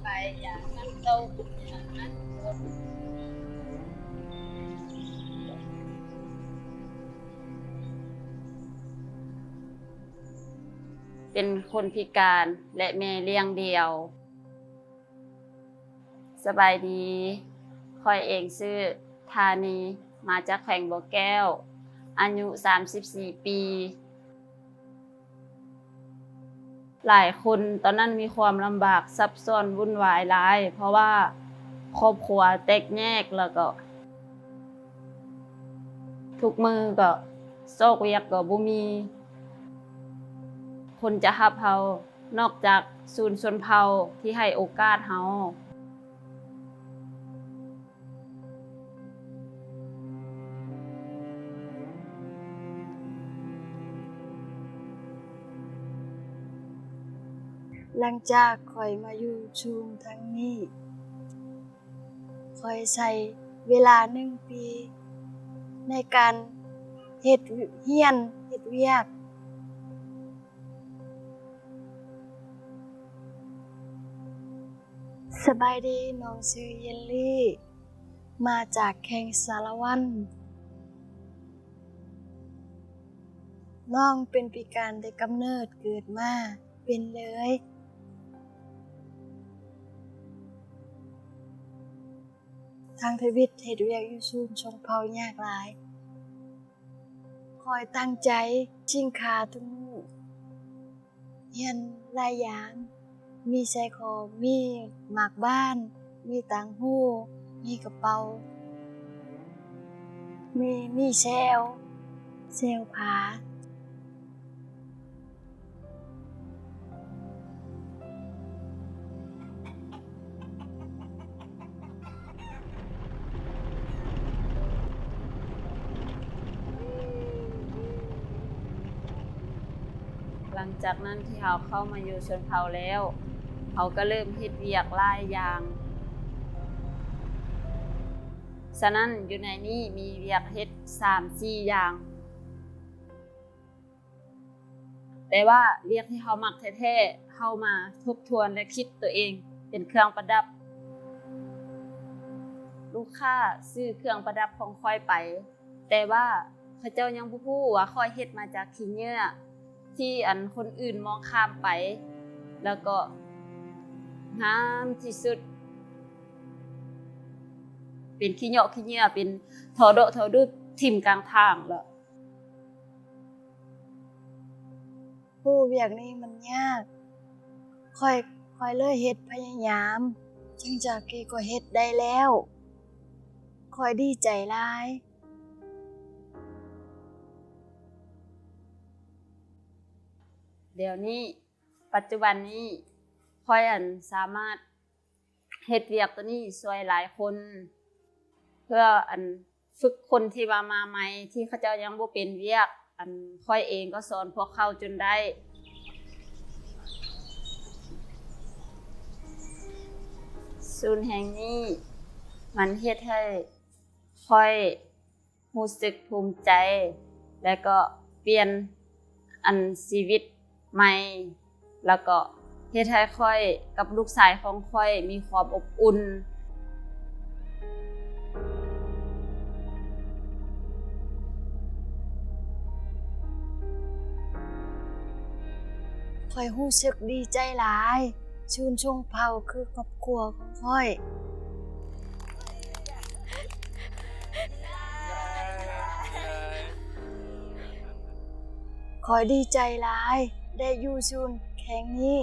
ไปอย่างนั้นโตอย่างนั้นเป็นคนพิการและแม่เลี้ยงเดี่ยวสบายดีคอยเองชื่อธานีมาจากแขวงบ่อแก้วอายุ34 ปีหลายคนตอนนั้นมีความลำบากซับซ้อนวุ่นวายหลายเพราะว่าครอบครัวแตกแยกแล้วก็ทุกมือก็โซกเวียกก็บ่มีคนจะรับเฮานอกจากศูนย์ชนเผ่าที่ให้โอกาสเฮาหลังจากข้อยมาอยู่ชุมทางนี้ข้อยใช้เวลา1 ปีในการเฮ็ดเฮ็ดเวียกสบายดีน้องชื่อเยลลี่มาจากแขวงสารวันน้องเป็นพิการแต่กำเนิดเกิดมาเป็นเลยทางทวิตเฮ็ดเวียกอยู่ศูนย์ชนเผ่ายากหลายคอยตั้งใจชิงขาทุกมื้อเรียนหลายอย่างมีใส่ของมีหมากบ้านมีต่างหูมีกระเป๋ามีแชลผ้าหลังจากนั้นที่เฮาเข้ามาอยู่ชนเผ่าแล้วเขาก็เริ่มเฮ็ดเวียกหลายอย่างฉะนั้นอยู่ในนี้มีเวียกเฮ็ด3-4 อย่างแต่ว่าเวียกที่เฮามักแท้ๆเฮามาทบทวนและคิดตัวเองเป็นเครื่องประดับลูกค้าซื้อเครื่องประดับของข้อยไปแต่ว่าเขาเจ้ายังบ่ฮู้ว่าข้อยเฮ็ดมาจากขี้เหงื่อที่อันคนอื่นมองข้ามไปแล้วก็งามที่สุดเป็นขี้เหยาะขี้เหงื่อเป็นทอโดะทอดุทิ่มกลางทางแล้วผู้เวียกนี้มันยากค่อยเลยเฮ็ดพยายามจึงจากกี้ก็เฮ็ดได้แล้วค่อยดีใจหลายเดี๋ยวนี้ปัจจุบันนี้ข้อยสามารถเฮ็ดเวียกตัวนี้ช่วยหลายคนเพื่อฝึกคนที่ว่ามาใหม่ที่เขาเจ้ายังบ่เป็นเวียกข้อยเองก็สอนพวกเขาจนได้ศูนย์แห่งนี้มันเฮ็ดให้ข้อยรู้สึกภูมิใจและก็เปลี่ยนชีวิตใหม่แล้วก็เฮ็ดให้ข้อยกับลูกชายของข้อยมีความอบอุ่นค่อยรู้สึกดีใจหลายชื่นชมเผ่าคือครอบครัวของข้อยดีใจหลายได้อยู่ศูนย์แห่งนี้